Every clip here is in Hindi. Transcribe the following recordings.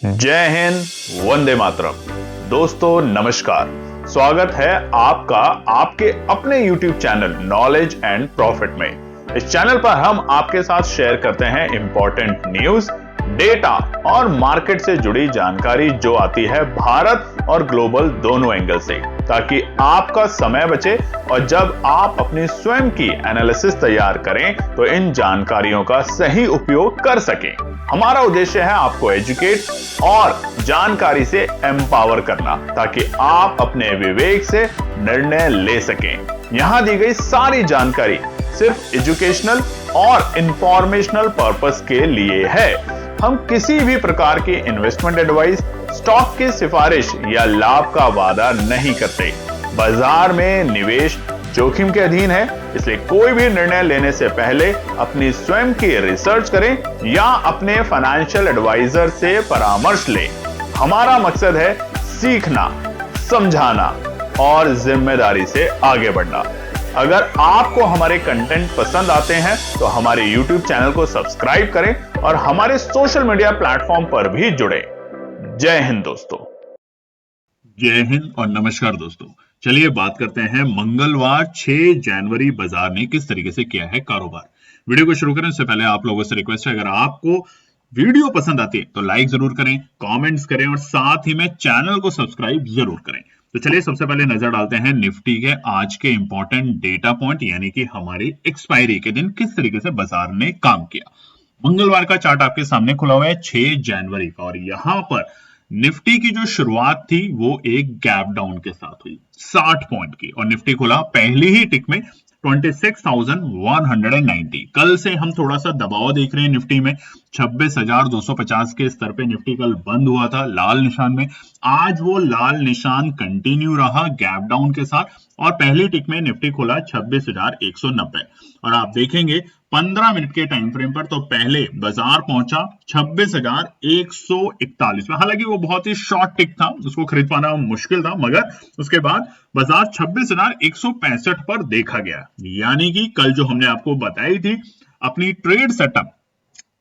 जय हिंद, वंदे मातरम। दोस्तों नमस्कार, स्वागत है आपका आपके अपने YouTube channel knowledge and profit में। इस चैनल पर हम आपके साथ शेयर करते हैं इंपॉर्टेंट न्यूज, डेटा और मार्केट से जुड़ी जानकारी जो आती है भारत और ग्लोबल दोनों एंगल से, ताकि आपका समय बचे और जब आप अपनी स्वयं की एनालिसिस तैयार करें तो इन जानकारियों का सही उपयोग कर सकें। हमारा उद्देश्य है आपको एजुकेट और जानकारी से एम्पावर करना, ताकि आप अपने विवेक से निर्णय ले सकें। यहां दी गई सारी जानकारी सिर्फ एजुकेशनल और इंफॉर्मेशनल पर्पस के लिए है। हम किसी भी प्रकार की इन्वेस्टमेंट एडवाइस, स्टॉक की सिफारिश या लाभ का वादा नहीं करते। बाजार में निवेश जोखिम के अधीन है, इसलिए कोई भी निर्णय लेने से पहले अपनी स्वयं की रिसर्च करें या अपने फाइनेंशियल एडवाइजर से परामर्श लें। हमारा मकसद है सीखना, समझाना और जिम्मेदारी से आगे बढ़ना। अगर आपको हमारे कंटेंट पसंद आते हैं तो हमारे YouTube चैनल को सब्सक्राइब करें और हमारे सोशल मीडिया प्लेटफॉर्म पर भी जुड़े। जय हिंद दोस्तों। जय हिंद और नमस्कार दोस्तों। चलिए बात करते हैं मंगलवार 6 जनवरी बाजार ने किस तरीके से किया है कारोबार। वीडियो को शुरू करने से पहले आप लोगों से रिक्वेस्ट है, अगर आपको वीडियो पसंद आती है तो लाइक जरूर करें, कमेंट्स करें और साथ ही में चैनल को सब्सक्राइब जरूर करें। तो चलिए सबसे पहले नजर डालते हैं निफ्टी के आज के इंपॉर्टेंट डेटा पॉइंट, यानी कि हमारी एक्सपायरी के दिन किस तरीके से बाजार ने काम किया। मंगलवार का चार्ट आपके सामने खुला हुआ है 6 जनवरी का, और यहां पर निफ्टी की जो शुरुआत थी वो एक गैप डाउन के साथ हुई 60 पॉइंट की, और निफ्टी खुला पहली ही टिक में 26,190। कल से हम थोड़ा सा दबाव देख रहे हैं निफ्टी में, 26,250 के स्तर पे निफ्टी कल बंद हुआ था लाल निशान में। आज वो लाल निशान कंटिन्यू रहा गैप डाउन के साथ, और पहली टिक में निफ्टी खुला 26,190। और आप देखेंगे 15 मिनट के टाइम फ्रेम पर तो पहले बाजार पहुंचा 26,141 में। हालांकि वो बहुत ही शॉर्ट टिक था, उसको खरीद पाना मुश्किल था, मगर उसके बाद बाजार 26,165 पर देखा गया। यानी कि कल जो हमने आपको बताई थी अपनी ट्रेड सेटअप,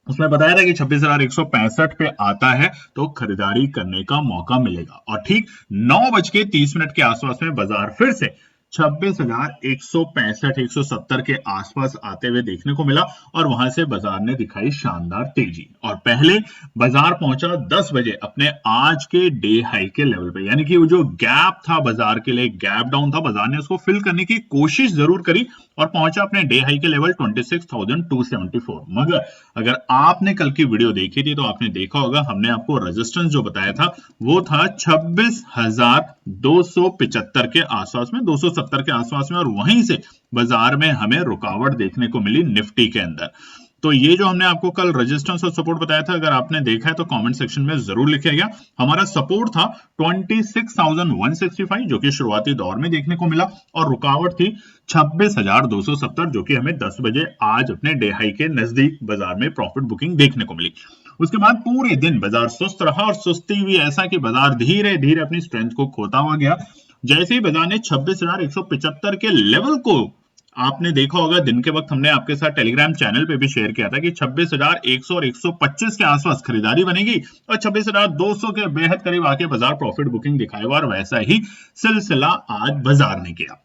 उसमें बताया था कि 26,165 पे आता है तो खरीदारी करने का मौका मिलेगा। और ठीक 9:30 के आसपास में बाजार फिर से 26,165 170 के आसपास आते हुए देखने को मिला, और वहां से बाजार ने दिखाई शानदार तेजी। और पहले बाजार पहुंचा 10 बजे अपने आज के डे हाई के लेवल पे, यानी कि वो जो गैप था बाजार के लिए, गैप डाउन था, बाजार ने उसको फिल करने की कोशिश जरूर करी और पहुंचा अपने डे हाई के लेवल 26,274। मगर अगर आपने कल की वीडियो देखी थी तो आपने देखा होगा हमने आपको रेजिस्टेंस जो बताया था वो था 26,275 के आसपास में, 270 के आसपास में, और वहीं से बाजार में हमें रुकावट देखने को मिली निफ्टी के अंदर। तो ये जो हमने आपको कल रेजिस्टेंस और सपोर्ट बताया था, अगर आपने देखा है तो कमेंट सेक्शन में जरूर लिखिएगा। हमारा सपोर्ट था 26,165 जो कि शुरुआती दौर में देखने को मिला, और रुकावट थी 26,270 जो कि हमें 10 बजे आज अपने डे हाई के नजदीक बाजार में प्रॉफिट बुकिंग देखने को मिली। उसके बाद पूरे दिन बाजार सुस्त रहा, और सुस्ती भी ऐसा कि बाजार धीरे धीरे अपनी स्ट्रेंथ को खोता हुआ गया। जैसे ही बाजार ने 26,175 के लेवल को, आपने देखा होगा दिन के वक्त हमने आपके साथ टेलीग्राम चैनल पे भी शेयर किया था कि 26,100 और 125 के आसपास खरीदारी बनेगी, और 26,200 के बेहद करीब आके बाजार प्रॉफिट बुकिंग दिखाएगा, और वैसा ही सिलसिला आज बाजार ने किया।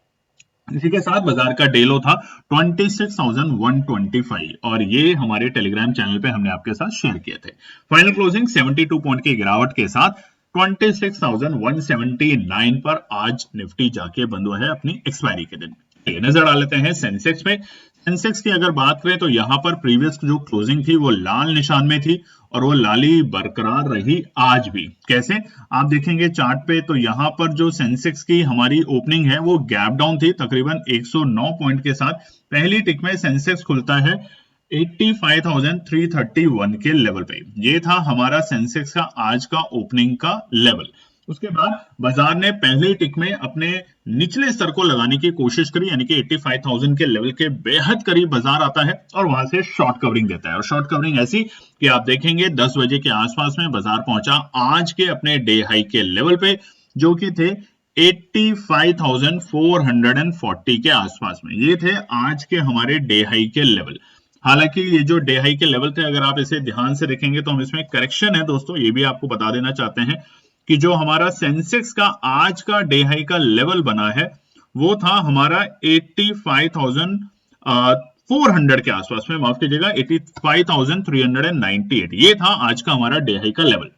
इसी के साथ बाजार का डे लो था 26,125, और ये हमारे टेलीग्राम चैनल पे हमने आपके साथ शेयर किए थे। फाइनल क्लोजिंग 72 पॉइंट की गिरावट के साथ 26,179 पर आज निफ्टी जाके बंद हुआ है अपनी एक्सपायरी के दिन। नजर डाल लेते हैं सेंसेक्स में। सेंसेक्स की अगर बात करें तो यहां पर प्रीवियस जो क्लोजिंग थी वो लाल निशान में थी, और वो लाली बरकरार रही आज भी। कैसे आप देखेंगे चार्ट पे, तो यहां पर जो सेंसेक्स की हमारी ओपनिंग है वो गैप डाउन थी तकरीबन 109 पॉइंट के साथ। पहली टिक में सेंसेक्स खुलता है 85,331 के लेवल पे। ये था हमारा सेंसेक्स का आज का ओपनिंग का लेवल। उसके बाद बाजार ने पहले टिक में अपने निचले स्तर को लगाने की कोशिश करी, यानी कि 85,000 के लेवल के बेहद करीब बाजार आता है, और वहां से शॉर्ट कवरिंग देता है। और शॉर्ट कवरिंग ऐसी कि आप देखेंगे 10 बजे के आसपास में बाजार पहुंचा आज के अपने डे हाई के लेवल पे, जो कि थे 85,440 के आसपास में। ये थे आज के हमारे डे हाई के लेवल। हालांकि ये जो डे हाई के लेवल थे, अगर आप इसे ध्यान से देखेंगे तो हम इसमें करेक्शन है दोस्तों, ये भी आपको बता देना चाहते हैं कि जो हमारा सेंसेक्स का आज का डे हाई का लेवल बना है वो था हमारा 85,400 के आसपास में, माफ कीजिएगा 85,398, ये था आज का हमारा डे हाई का लेवल।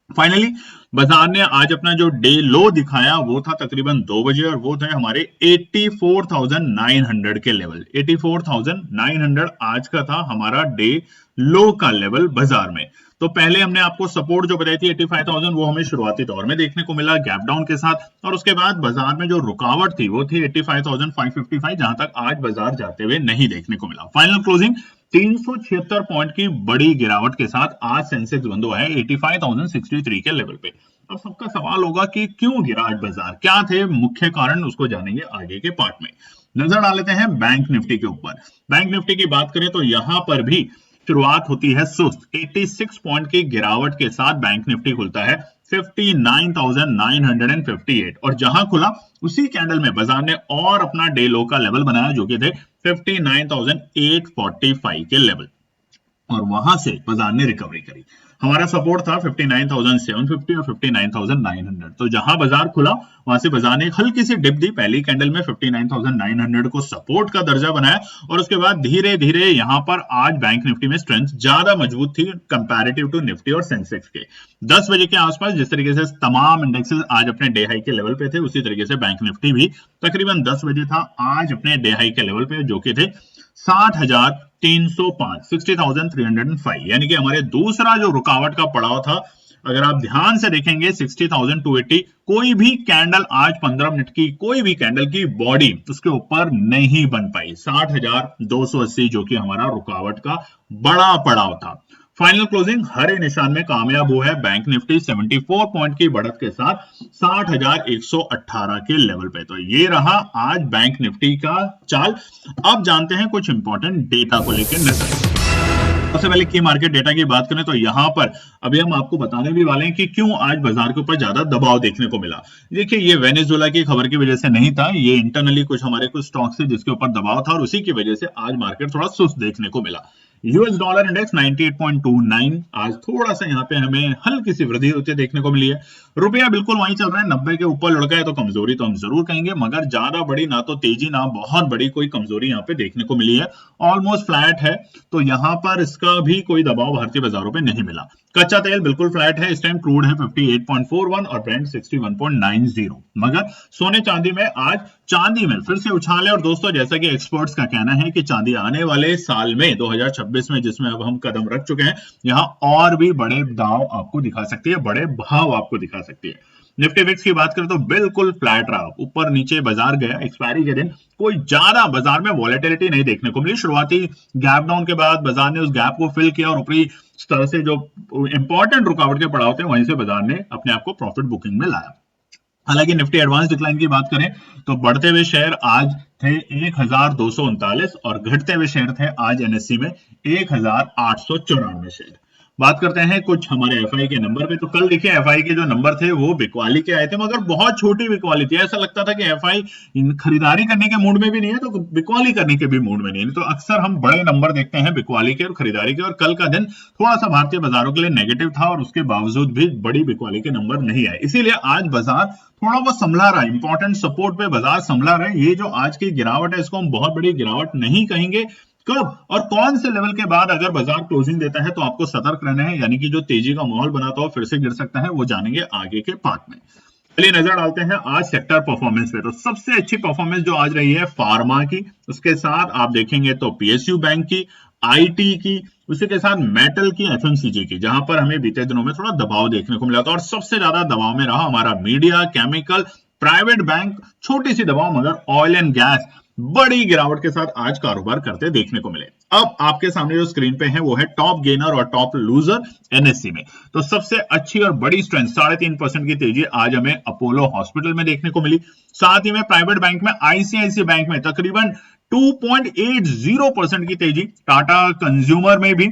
फाइनली बाजार ने आज अपना जो डे लो दिखाया वो था तकरीबन 2 बजे, और वो थे हमारे 84,900 के लेवल। 84,900 आज का था हमारा डे लो का लेवल बाजार में। तो पहले हमने आपको सपोर्ट जो बताई थी 85,000, वो हमें शुरुआती दौर में देखने को मिला गैप डाउन के साथ, और उसके बाद बाजार में जो रुकावट थी वो थी 85,555, जहां तक आज बाजार जाते हुए नहीं देखने को मिला। फाइनल क्लोजिंग 376 पॉइंट की बड़ी गिरावट के साथ आज सेंसेक्स बंद हुआ है 85,063 के लेवल पे। अब सबका सवाल होगा कि क्यों गिरा आज बाजार, क्या थे मुख्य कारण, उसको जानेंगे आगे के पार्ट में। नजर डाल लेते हैं बैंक निफ्टी के ऊपर। बैंक निफ्टी की बात करें तो यहां पर भी शुरुआत होती है सुस्त, 86 पॉइंट की गिरावट के साथ बैंक निफ्टी खुलता है 59,958, और जहां खुला उसी कैंडल में बाजार ने और अपना डे लो का लेवल बनाया जो कि थे 59,845 के लेवल, और वहां से बाजार ने रिकवरी करी। हमारा सपोर्ट था 59,750 और 59,900, तो जहां बाजार खुला वहां से बाजार ने एक हल्की सी डिप दी, पहली कैंडल में 59,900 को सपोर्ट का दर्जा बनाया, और उसके बाद धीरे धीरे यहां पर आज बैंक निफ्टी में स्ट्रेंथ ज्यादा मजबूत थी कंपैरेटिव टू निफ्टी और सेंसेक्स के। 10 बजे के आसपास जिस तरीके से तमाम इंडेक्सेस आज अपने डे हाई के लेवल पे थे, उसी तरीके से बैंक निफ्टी भी तकरीबन 10 बजे था आज अपने डे हाई के लेवल पे, जो कि थे 60,305, 60,305, यानी कि हमारे दूसरा जो रुकावट का पड़ाव था, अगर आप ध्यान से देखेंगे 60,280, कोई भी कैंडल आज 15 मिनट की कोई भी कैंडल की बॉडी उसके ऊपर नहीं बन पाई। 60,280 जो कि हमारा रुकावट का बड़ा पड़ाव था। फाइनल क्लोजिंग हरे निशान में कामयाब हुआ है बैंक निफ्टी 74 पॉइंट की बढ़त के साथ 60,118 के लेवल पे। तो ये रहा आज बैंक निफ्टी का चाल। अब जानते हैं कुछ इंपॉर्टेंट डेटा को लेकर नजर। सबसे पहले की मार्केट डेटा की बात करें तो यहां पर अभी हम आपको बताने भी वाले हैं कि क्यों आज बाजार के ऊपर ज्यादा दबाव देखने को मिला। देखिए, ये वेनेजुएला की खबर की वजह से नहीं था, ये इंटरनली कुछ हमारे कुछ स्टॉक्स थे जिसके ऊपर दबाव था, और उसी की वजह से आज मार्केट थोड़ा सुस्त देखने को मिला। यूएस डॉलर इंडेक्स 98.29, आज थोड़ा सा यहाँ पे हमें हल्की सी वृद्धि होती देखने को मिली है। रुपया बिल्कुल वहीं चल रहा है, 90 के ऊपर लुढ़का है, तो कमजोरी तो हम जरूर कहेंगे, मगर ज्यादा बड़ी ना तो तेजी ना बहुत बड़ी कोई कमजोरी यहाँ पे देखने को मिली है, ऑलमोस्ट फ्लैट है। तो यहाँ पर इसका भी कोई दबाव भारतीय बाजारों पे नहीं मिला। कच्चा तेल बिल्कुल फ्लैट है, इस टाइम क्रूड है 58.41 और ब्रेंट 61.90। मगर सोने चांदी में आज चांदी में फिर से उछाल है, और दोस्तों जैसा कि एक्सपर्ट्स का कहना है कि चांदी आने वाले साल में 2026 में, जिसमें अब हम कदम रख चुके हैं, यहाँ और भी बड़े दाव आपको दिखा सकती है, बड़े भाव आपको दिखा सकती है। निफ्टी फिक्स की बात करें तो बिल्कुल फ्लैट रहा, ऊपर नीचे बाजार गया। एक्सपायरी के दिन कोई ज्यादा बाजार में वॉलेटिलिटी नहीं देखने को मिली। शुरुआती गैप डाउन के बाद बाजार ने उस गैप को फिल किया, और ऊपरी स्तर से जो इंपॉर्टेंट रुकावट के पड़ाव थे वहीं से बाजार ने अपने आप को प्रॉफिट बुकिंग में लाया। हालांकि निफ्टी एडवांस डिक्लाइन की बात करें तो बढ़ते हुए शेयर आज थे 1,239, और घटते हुए शेयर थे आज एनएससी में 1,894 शेयर। बात करते हैं कुछ हमारे एफआई के नंबर पे। तो कल देखिए एफआई के जो नंबर थे वो बिकवाली के आए थे, मगर बहुत छोटी बिकवाली थी। ऐसा लगता था कि एफआई खरीदारी करने के मूड में भी नहीं है, तो बिकवाली करने के भी मूड में नहीं है। तो अक्सर हम बड़े नंबर देखते हैं बिकवाली के और खरीदारी के, और कल का दिन थोड़ा सा भारतीय बाजारों के लिए नेगेटिव था, और उसके बावजूद भी बड़ी बिकवाली के नंबर नहीं आए। इसीलिए आज बाजार थोड़ा बहुत संभला रहा है, इंपॉर्टेंट सपोर्ट पे बाजार संभला रहा है। ये जो आज की गिरावट है इसको हम बहुत बड़ी गिरावट नहीं कहेंगे। कब और कौन से लेवल के बाद अगर बाजार क्लोजिंग देता है तो आपको सतर्क रहना है, यानी कि जो तेजी का माहौल बनाता हो फिर से गिर सकता है, वो जानेंगे आगे के पार्ट में। चलिए नजर डालते हैं आज सेक्टर परफॉर्मेंस पे। तो सबसे अच्छी परफॉर्मेंस जो आज रही है फार्मा की, उसके साथ आप देखेंगे तो पीएसयू बैंक की, आईटी की, उसी के साथ मेटल की, एफएमसीजी की, जहां पर हमें बीते दिनों में थोड़ा दबाव देखने को मिला था। और सबसे ज्यादा दबाव में रहा हमारा मीडिया, केमिकल, प्राइवेट बैंक छोटी सी दबाव, मगर ऑयल एंड गैस बड़ी गिरावट के साथ आज कारोबार करते देखने को मिले। अब आपके सामने जो स्क्रीन पे है वो है टॉप गेनर और टॉप लूजर एनएससी में। तो सबसे अच्छी और बड़ी स्ट्रेंथ 3.5% की तेजी आज हमें अपोलो हॉस्पिटल में देखने को मिली। साथ ही में प्राइवेट बैंक में आईसीआईसी बैंक में तकरीबन 2.80% की तेजी, टाटा कंज्यूमर में भी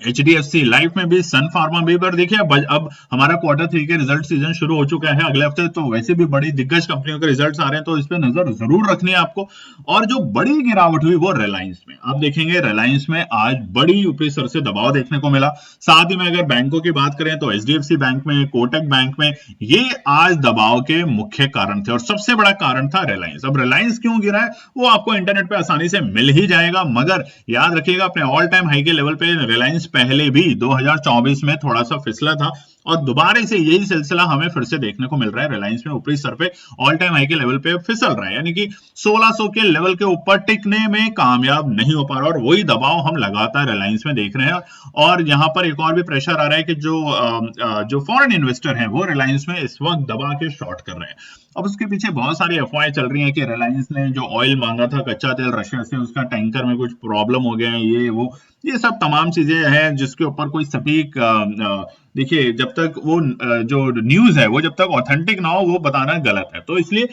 HDFC लाइफ में भी, सन फार्मा भी। पर देखिए अब हमारा Q3 के रिजल्ट सीजन शुरू हो चुका है अगले हफ्ते, तो वैसे भी बड़ी दिग्गज कंपनियों के रिजल्ट्स आ रहे हैं, तो इस पे नजर जरूर रखनी है आपको। और जो बड़ी गिरावट हुई वो रिलायंस में। आप देखेंगे रिलायंस में आज बड़ी ऊपरी सर से दबाव देखने को मिला। साथ ही में अगर बैंकों की बात करें तो HDFC बैंक में, कोटक बैंक में, ये आज दबाव के मुख्य कारण थे और सबसे बड़ा कारण था रिलायंस। अब रिलायंस क्यों गिरा है वो आपको इंटरनेट पे आसानी से मिल ही जाएगा, मगर याद रखिएगा अपने ऑल टाइम हाई के लेवल पे रिलायंस पहले भी 2024 में थोड़ा सा फिसला था और दोबारा से यही सिलसिला हमें फिर से देखने को मिल रहा है। रिलायंस में ऊपरी सर पे ऑल टाइम हाई के लेवल पे फिसल रहा है, यानी कि 1600 के लेवल के ऊपर टिकने में कामयाब नहीं हो पा रहा और वही दबाव हम लगातार रिलायंस में देख रहे हैं। और यहाँ पर एक और भी प्रेशर आ रहा है कि जो फॉरेन इन्वेस्टर हैं वो रिलायंस में इस वक्त दबा के शॉर्ट कर रहे हैं। अब उसके पीछे बहुत सारी अफवाहें चल रही हैं कि रिलायंस ने जो ऑयल मांगा था कच्चा तेल रशिया से, उसका टैंकर में कुछ प्रॉब्लम हो गया है, ये सब तमाम चीजें हैं जिसके ऊपर कोई सटीक देखिए जब तक वो जो न्यूज है वो जब तक ऑथेंटिक ना हो वो बताना गलत है। तो इसलिए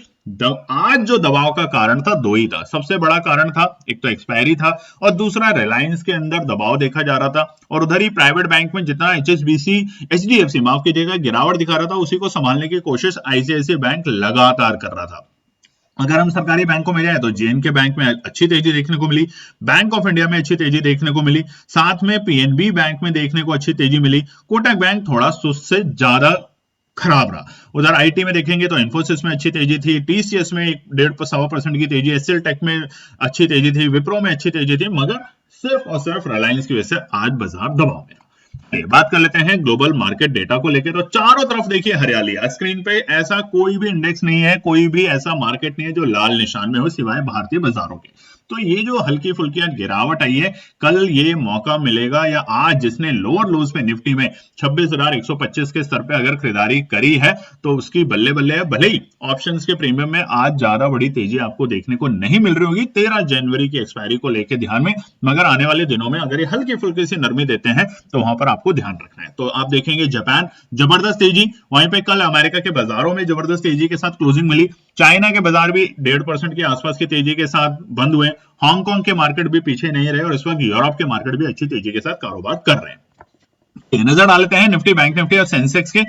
आज जो दबाव का कारण था दो ही था। सबसे बड़ा कारण था एक तो एक्सपायरी था और दूसरा रिलायंस के अंदर दबाव देखा जा रहा था। और उधर ही प्राइवेट बैंक में जितना HDFC माफ कीजिएगा गिरावट दिखा रहा था, उसी को संभालने की कोशिश ICICI बैंक लगातार कर रहा था। अगर हम सरकारी बैंकों में जाए तो JNK बैंक में अच्छी तेजी देखने को मिली, बैंक ऑफ इंडिया में अच्छी तेजी देखने को मिली, साथ में PNB बैंक में देखने को अच्छी तेजी मिली। कोटक बैंक थोड़ा सुस्त से ज्यादा खराब रहा। उधर IT में देखेंगे तो इन्फोसिस में अच्छी तेजी थी, TCS में 1.5% की तेजी, SL टेक में अच्छी तेजी थी, विप्रो में अच्छी तेजी थी, मगर सिर्फ और सिर्फ रिलायंस की वजह से आज बाजार दबाव में। बात कर लेते हैं ग्लोबल मार्केट डेटा को लेकर। तो चारों तरफ देखिए हरियाली। स्क्रीन पे ऐसा कोई भी इंडेक्स नहीं है, कोई भी ऐसा मार्केट नहीं है जो लाल निशान में हो सिवाय भारतीय बाजारों के। तो ये जो हल्की फुल्की गिरावट आई है, कल ये मौका मिलेगा या आज जिसने लोअर लोज पे निफ्टी में 26,125 के स्तर पे अगर खरीदारी करी है तो उसकी बल्ले बल्ले है। भले ही ऑप्शंस के प्रीमियम में आज ज्यादा बड़ी तेजी आपको देखने को नहीं मिल रही होगी 13 जनवरी की एक्सपायरी को लेकर ध्यान में, मगर आने वाले दिनों में अगर ये हल्की फुल्की सी नरमी देते हैं तो वहां पर आपको ध्यान रखना है। तो आप देखेंगे जापान जबरदस्त तेजी, वहीं पे कल अमेरिका के बाजारों में जबरदस्त तेजी के साथ क्लोजिंग मिली। चाइना के बाजार भी 1.5% के आसपास की तेजी के साथ बंद हुए। हांगकांग के मार्केट भी पीछे नहीं रहे और इस वक्त यूरोप के मार्केट भी अच्छी तेजी के साथ कारोबार कर रहे हैं। नजर डाल लेते हैं निफ्टी, बैंक निफ्टी और सेंसेक्स के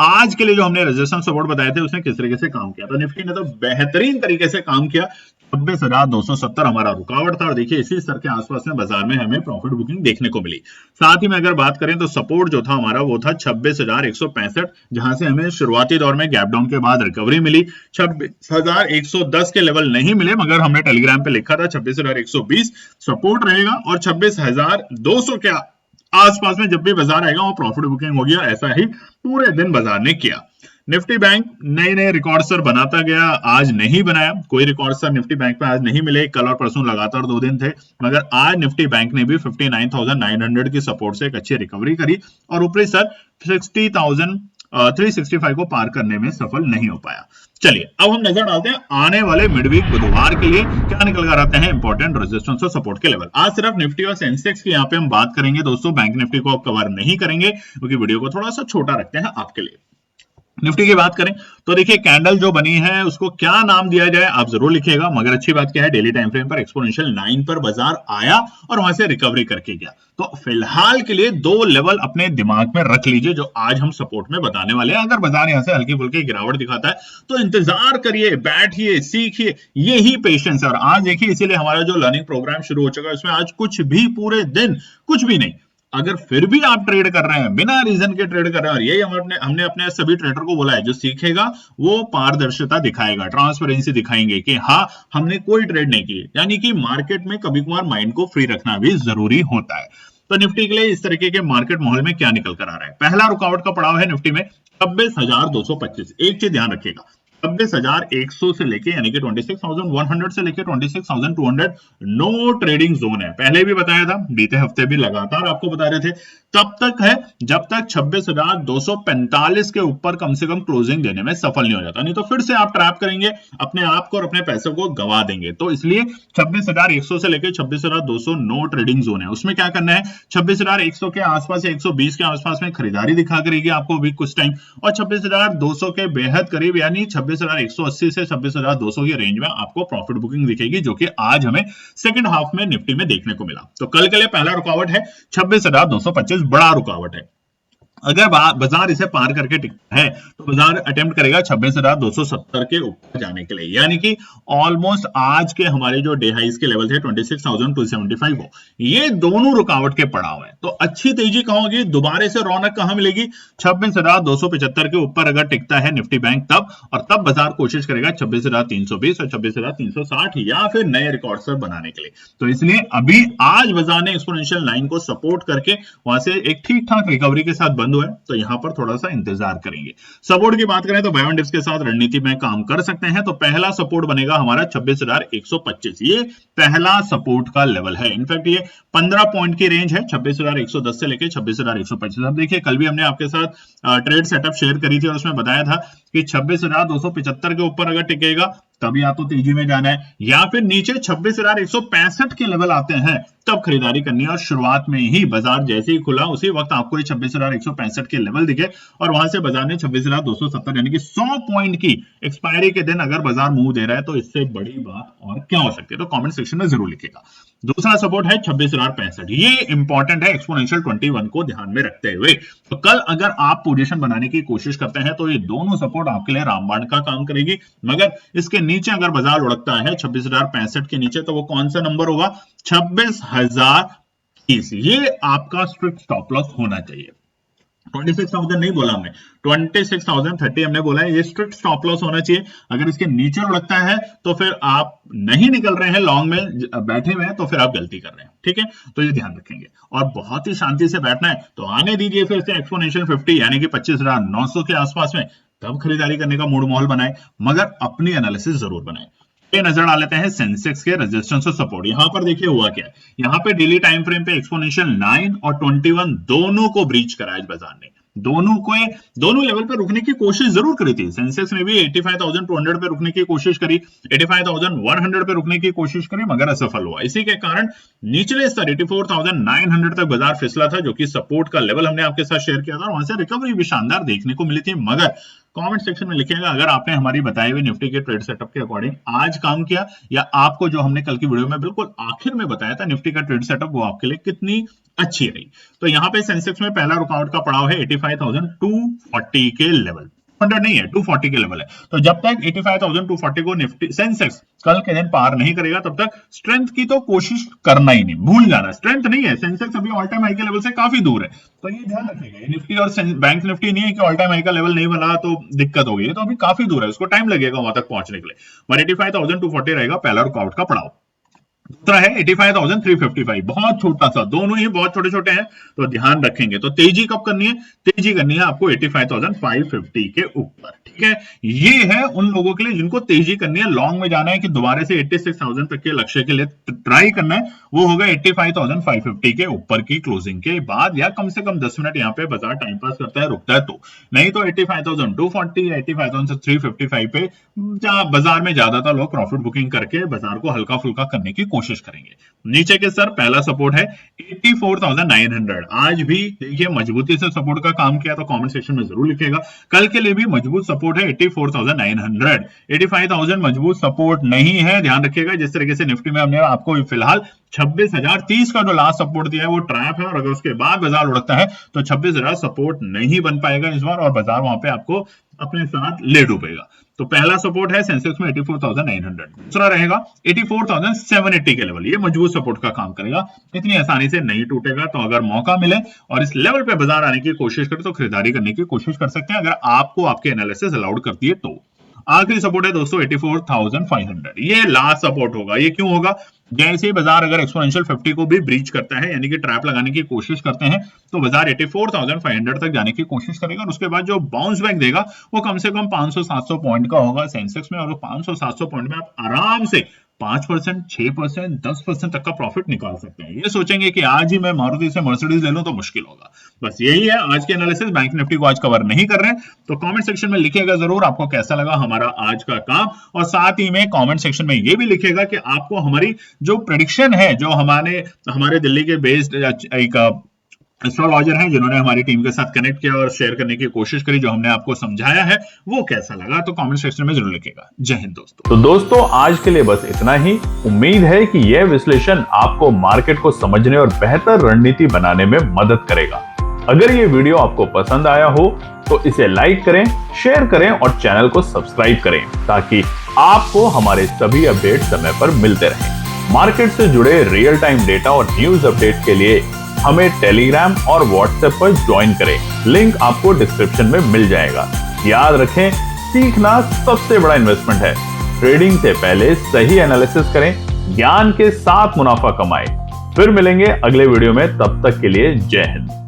आज के लिए जो हमने रेजिस्टेंस सपोर्ट बताए थे उसने किस तरीके से काम किया। तो निफ्टी ने तो बेहतरीन तरीके से काम किया, 26,270 हमारा रुकावट था और देखिए इसी स्तर के आसपास में बाजार में हमें प्रॉफिट बुकिंग देखने को मिली। साथ ही में अगर बात करें तो सपोर्ट जो था हमारा वो था 26,165, जहां से हमें शुरुआती दौर में गैप डाउन के बाद रिकवरी मिली। 26,110 के लेवल नहीं मिले, मगर हमने टेलीग्राम पे लिखा था 26,120 सपोर्ट रहेगा और 26,200 के आसपास में जब भी बाजार आएगा वो प्रॉफिट बुकिंग होगी और ऐसा ही पूरे दिन बाजार ने किया। निफ्टी बैंक नए नए रिकॉर्ड सर बनाता गया, आज नहीं बनाया, कोई रिकॉर्ड सर निफ्टी बैंक पे आज नहीं मिले। कल और परसों लगातार 2 दिन थे, मगर आज निफ्टी बैंक ने भी 59,900 की सपोर्ट से एक अच्छी रिकवरी करी और ऊपरी सर 60,365 को पार करने में सफल नहीं हो पाया। चलिए अब हम नजर डालते हैं आने वाले मिडवीक बुधवार के लिए क्या निकल कर आते हैं इंपॉर्टेंट रेजिस्टेंस और सपोर्ट के लेवल। आज सिर्फ निफ्टी और सेंसेक्स की यहाँ पे हम बात करेंगे दोस्तों, बैंक निफ्टी को अब कवर नहीं करेंगे क्योंकि वीडियो को थोड़ा सा छोटा रखते हैं आपके लिए। निफ्टी की बात करें तो देखिए कैंडल जो बनी है उसको क्या नाम दिया जाए आप जरूर लिखिएगा, मगर अच्छी बात क्या है डेली टाइम फ्रेम पर एक्सपोनेंशियल 9 पर बाजार आया और वहां से रिकवरी करके गया। तो फिलहाल के लिए 2 लेवल अपने दिमाग में रख लीजिए जो आज हम सपोर्ट में बताने वाले हैं। अगर बाजार यहां से हल्की फुल्की गिरावट दिखाता है तो इंतजार करिए, बैठिए, सीखिए, यही पेशेंस है। और आज देखिए इसीलिए हमारा जो लर्निंग प्रोग्राम शुरू हो चुका है उसमें आज कुछ भी पूरे दिन कुछ भी नहीं, अगर फिर भी आप ट्रेड कर रहे हैं बिना रीजन के ट्रेड कर रहे हैं, और यही हमने अपने सभी ट्रेडर को बोला है जो सीखेगा वो पारदर्शिता दिखाएगा, ट्रांसपेरेंसी दिखाएंगे कि हाँ हमने कोई ट्रेड नहीं की। यानी कि मार्केट में कभी कभार माइंड को फ्री रखना भी जरूरी होता है। तो निफ्टी के लिए इस तरीके के मार्केट माहौल में क्या निकल कर आ रहा है। पहला रुकावट का पड़ाव है निफ्टी में 26,225। एक चीज ध्यान रखिएगा, 26,100 से लेके यानी कि 26,100 से लेके 26,200 नो ट्रेडिंग जोन है। पहले भी बताया था, बीते हफ्ते भी लगातार आपको बता रहे थे, तब तक है जब तक 26,245 के ऊपर कम से कम क्लोजिंग देने में सफल नहीं हो जाता, नहीं तो फिर से आप ट्रैप करेंगे अपने आप को और अपने पैसे को गवा देंगे। तो इसलिए 26,100 से लेके 26,200 नो ट्रेडिंग जोन है। उसमें क्या करना है, 26,100 के आसपास 120 के आसपास में खरीदारी दिखा करेगी आपको भी कुछ टाइम, और 26,200 के बेहद करीब यानी 26,000 26,180 से 26,200 की रेंज में आपको प्रॉफिट बुकिंग दिखेगी, जो कि आज हमें सेकंड हाफ में निफ्टी में देखने को मिला। तो कल के लिए पहला रुकावट है 26,225, बड़ा रुकावट है। अगर बाजार इसे पार करके टिकता है तो बाजार अटेम्प्ट करेगा 26,270 के ऊपर जाने के लिए, यानी कि ऑलमोस्ट आज के हमारे जो डे हाइज के लेवल थे 26,275 हो, ये दोनों रुकावट के पड़ाव है। तो अच्छी तेजी कहाँ होगी, दोबारा से रौनक कहां मिलेगी, 26,275 के ऊपर अगर टिकता है निफ्टी बैंक तब, और तब बाजार कोशिश करेगा 26,320 और 26,360 या फिर नए रिकॉर्ड सर बनाने के लिए। तो इसलिए अभी आज बाजार ने एक्सपोनेंशियल लाइन को सपोर्ट करके वहां से एक ठीक ठाक रिकवरी के साथ हुआ है, तो यहां पर थोड़ा सा इंतजार करेंगे। सपोर्ट की बात करें तो बाय ऑन डिप्स के साथ रणनीति में काम कर सकते हैं। तो पहला सपोर्ट बनेगा हमारा 26,125, ये पहला सपोर्ट का लेवल है। इनफैक्ट ये 15 पॉइंट की रेंज है, 26,110 से लेके 26,125। अब देखिए कल भी हमने आपके साथ ट्रेड सेटअप शेयर करी थी और उसमें बताया था कि 26,275 के ऊपर अगर टिकेगा तब या तो तेजी में जाना है, या फिर नीचे 26,165 के लेवल आते हैं तब खरीदारी करनी है। और शुरुआत में ही बाजार जैसे ही खुला उसी वक्त आपको ये 26,165 के लेवल दिखे और वहां से बाजार ने 26,270 यानी कि 100 पॉइंट की एक्सपायरी के दिन अगर बाजार मूव दे रहा है तो इससे बड़ी बात और क्या हो सकती है, तो कमेंट सेक्शन में जरूर लिखिएगा। दूसरा सपोर्ट है 26,065, ये इंपॉर्टेंट है एक्सपोनेंशियल 21 को ध्यान में रखते हुए। तो कल अगर आप पोजीशन बनाने की कोशिश करते हैं तो ये दोनों सपोर्ट आपके लिए रामबाण का काम करेगी, मगर इसके नीचे अगर बाजार लुढ़कता है 26,065 के नीचे तो वो कौन सा नंबर होगा, 26,030, ये आपका स्ट्रिक्ट स्टॉप लॉस होना चाहिए। 26,000 नहीं बोला हमने, 26,030 हमने बोला है, ये स्ट्रिक्ट स्टॉप लॉस होना चाहिए। अगर इसके नीचे लुढ़कता है तो फिर आप नहीं निकल रहे हैं, लॉन्ग में बैठे हुए हैं तो फिर आप गलती कर रहे हैं, ठीक है। तो ये ध्यान रखेंगे और बहुत ही शांति से बैठना है। तो आने दीजिए फिर से एक्सपोनेंशियल 50 यानी कि 25,900 के आसपास में, तब खरीदारी करने का मूड माहौल बनाए, मगर अपनी एनालिसिस जरूर बनाए। ये नजर डाल लेते हैं सेंसेक्स के रेजिस्टेंस और सपोर्ट। यहां पर देखिए हुआ क्या है, यहां पे डेली टाइम फ्रेम पे एक्सपोनेंशियल 9 और 21 दोनों को ब्रीच करा आज बाजार ने, दोनों लेवल पे रुकने की कोशिश जरूर करी थी। सेंसेक्स ने भी 85,200 पे रुकने की कोशिश करी, 85,100 पे रुकने की कोशिश करी, मगर असफल हुआ। इसी के कारण निचले स्तर 84,900 तक बाजार फिसला था, जो कि सपोर्ट का लेवल हमने आपके साथ शेयर किया था और वहां से रिकवरी भी शानदार देखने को मिली थी। मगर कमेंट सेक्शन में लिखिएगा अगर आपने हमारी बताए हुए निफ्टी के ट्रेड सेटअप के अकॉर्डिंग आज काम किया, या आपको जो हमने कल की वीडियो में बिल्कुल आखिर में बताया था निफ्टी का ट्रेड सेटअप, वो आपके लिए कितनी अच्छी रही। तो यहाँ पे सेंसेक्स में पहला रुकावट का पड़ाव है 85,240 के लेवल, 100 नहीं है, 240 के लेवल है। तो जब तक 85,240 को निफ्टी सेंसेक्स कल के दिन पार नहीं करेगा तब तक स्ट्रेंथ की तो कोशिश करना ही नहीं, भूल जाना, स्ट्रेंथ नहीं है। सेंसेक्स अभी ऑल टाइम हाई के लेवल से काफी दूर है, तो ये ध्यान रखिएगा। निफ्टी और बैंक निफ्टी नहीं है कि ऑल टाइम हाई का लेवल नहीं बना तो दिक्कत हो गई है, तो अभी काफी दूर है, उसको टाइम लगेगा वहां तक पहुंचने के लिए। 85,240 रहेगा पहला रुकावट का पड़ाव। दूसरा है 85,355, बहुत छोटा सा, दोनों ही बहुत छोटे छोटे हैं, तो ध्यान रखेंगे। तो तेजी कब करनी है, तेजी करनी है आपको 85,550 के ऊपर, ठीक है। ये है उन लोगों के लिए जिनको तेजी करनी है, लॉन्ग में जाना है कि दोबारा से 86,000 तक के लक्ष्य के लिए ट्राई करना है, वो होगा 85,550 के ऊपर की क्लोजिंग के बाद, या कम से कम 10 मिनट यहाँ पे बाजार टाइम पास करता है, रुकता है तो। नहीं तो 85,240 या 85,355 पे बाजार में ज्यादातर लोग प्रॉफिट बुकिंग करके बाजार को हल्का फुल्का करने की कोशिश करेंगे। नीचे के सर पहला सपोर्ट है 84,900, आज भी देखिए मजबूती से सपोर्ट का काम किया, तो कमेंट सेक्शन में जरूर लिखिएगा। कल के लिए भी मजबूत सपोर्ट है 84,900, 85,000 मजबूत सपोर्ट नहीं है, ध्यान रखिएगा। जिस तरीके से निफ्टी में हमने आपको फिलहाल 26,030 का जो लास्ट सपोर्ट दिया है वो ट्रैप है, और अगर उसके बाद बाजार लुढ़कता है तो 26,000 सपोर्ट नहीं बन पाएगा इस बार, और बाजार वहां पे आपको अपने साथ ले डूबेगा। तो पहला सपोर्ट है सेंसेक्स में 84,900, दूसरा रहेगा 84,780 के लेवल, ये मजबूत सपोर्ट का काम करेगा, इतनी आसानी से नहीं टूटेगा। तो अगर मौका मिले और इस लेवल पे बाजार आने की कोशिश करें तो खरीदारी करने की कोशिश कर सकते हैं, अगर आपको आपके एनालिसिस अलाउड करती है तो। आखिरी सपोर्ट है दोस्तों 84,500, ये लास्ट सपोर्ट होगा। ये क्यों होगा, जैसे ही बाजार अगर एक्सपोनेंशियल 50 को भी ब्रीच करता है, यानी कि ट्रैप लगाने की कोशिश करते हैं, तो बाजार 84,500 तक जाने की कोशिश करेगा, और उसके बाद जो बाउंस बैक देगा वो कम से कम 500-700 पॉइंट का होगा सेंसेक्स में, और 500-700 पॉइंट में आप आराम से 5%, 6%, 10% तक का प्रॉफिट निकाल सकते हैं। ये सोचेंगे कि आज ही मैं मारुति से मर्सिडीज ले लूं तो मुश्किल होगा। बस यही है आज के एनालिसिस। बैंक निफ्टी को आज कवर नहीं कर रहे हैं, तो कमेंट सेक्शन में लिखिएगा जरूर आपको कैसा लगा हमारा आज का काम, और साथ ही में कमेंट सेक्शन में ये भी लिखिएगा कि आपको हमारी जो प्रेडिक्शन है, जो हमारे दिल्ली के बेस्ड एक एस्ट्रोलॉजर हैं जिन्होंने हमारी टीम के साथ कनेक्ट किया और शेयर करने की कोशिश करी। जो हमने आपको समझाया है वो कैसा लगा तो कमेंट सेक्शन में जरूर लिखिएगा। जय हिंद दोस्तों। तो दोस्तों आज के लिए बस इतना ही। उम्मीद है कि यह विश्लेषण आपको मार्केट को समझने और बेहतर रणनीति बनाने में मदद करेगा। अगर ये वीडियो आपको पसंद आया हो तो इसे लाइक करें, शेयर करें और चैनल को सब्सक्राइब करें ताकि आपको हमारे सभी अपडेट समय पर मिलते रहें। मार्केट से जुड़े रियल टाइम डेटा और न्यूज अपडेट के लिए हमें टेलीग्राम और व्हाट्सएप पर ज्वाइन करें। लिंक आपको डिस्क्रिप्शन में मिल जाएगा। याद रखें, सीखना सबसे बड़ा इन्वेस्टमेंट है। ट्रेडिंग से पहले सही एनालिसिस करें, ज्ञान के साथ मुनाफा कमाएं। फिर मिलेंगे अगले वीडियो में, तब तक के लिए जय हिंद।